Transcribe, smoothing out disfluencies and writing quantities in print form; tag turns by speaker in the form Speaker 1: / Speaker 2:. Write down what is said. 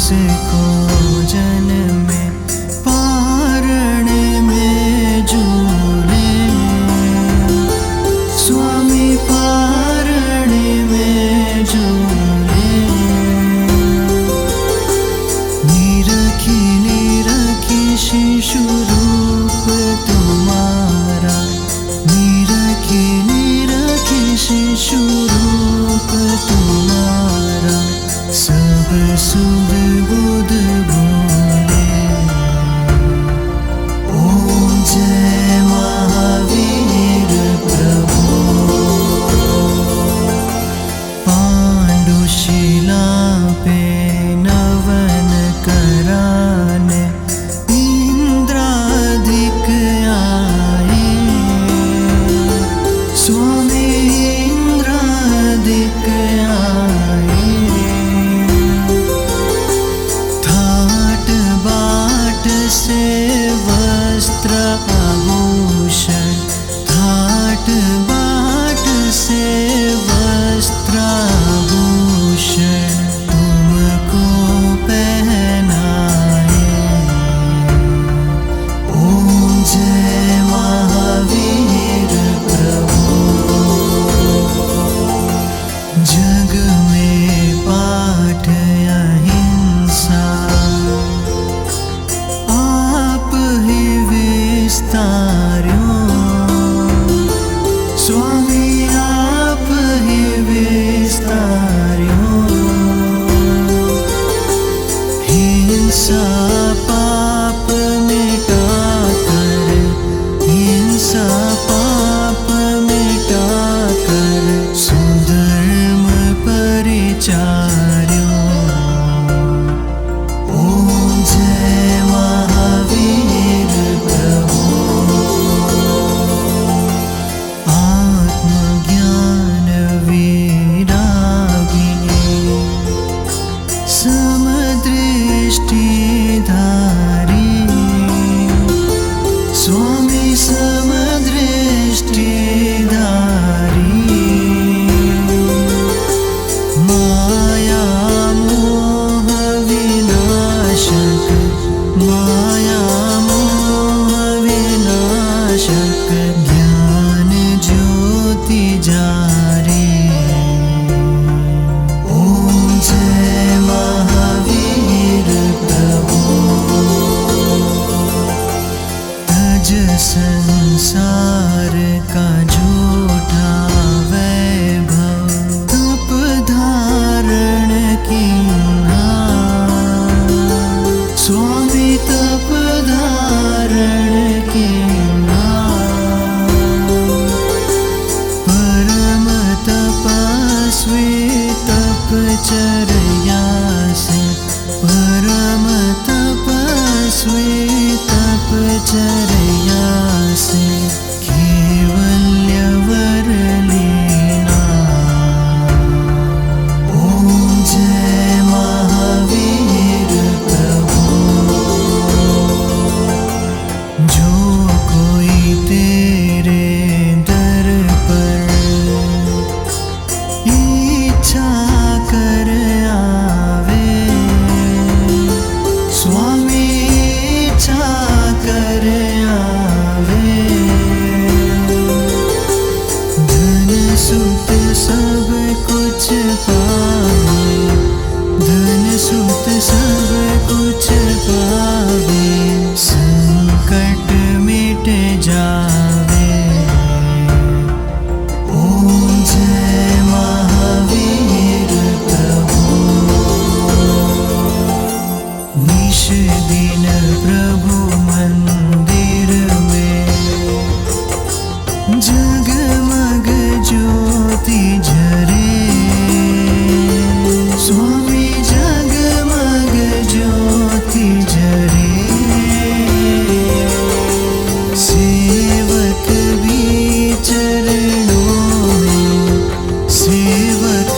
Speaker 1: जिसको जन्मे पारण में झूले, स्वामी पारण में झूले। निरखी निरखी शिशु रूप तुम्हारा, निरखी निरखी शिशु रूप तुम्हारा, सब सुध बुध बोले। ओम जय महावीर प्रभु। पांडुशिला पे नवन कराने इंद्राधिक आए, स्वामी इंद्राधिक आए। ठाट बाट से वस्त्र आभूषण, ठाट बाट से वस्त्र आभूषण तुमको पहनाए। ओम जय महावीर प्रभु। जग में पाठ अहिंसा आप ही विस्तार्यो, स्वामी आप ही विस्तार्यो। हिंसा पाप मिटा कर, हिंसा पाप मिटा कर सुधर्म परिचार्यो। ओम जय महावीर प्रभु। आत्मज्ञान विरागी समदृष्टि धारी, स्वामी समदृष्टि धारी। माया मोह विनाशक, माया मोह विनाशक ज्ञान ज्योति जारी। ओम जय महावीर प्रभु। तज संसार का झूठा वैभव, तप धारण कीन्हा, स्वामी तप धारण कीन्हा। परम तपस्वी तपचर्या से, परम तपस्वी तपचर्या से कैवल्य वर लेना। ओम जय महावीर प्रभु। जो कोई तेरे दर पर इच्छा कर आवे, स्वामी इच्छा कर आवे। धन सुख सब कुछ पावे, धन सुख सब कुछ पावे, संकट मिट जावे। ओम जय महावीर प्रभु। निश दिन प्रभु मंदिर में जगमग ज्योति जरे, स्वामी जगमग ज्योति जरे। सेवक भी चरणों में, सेवक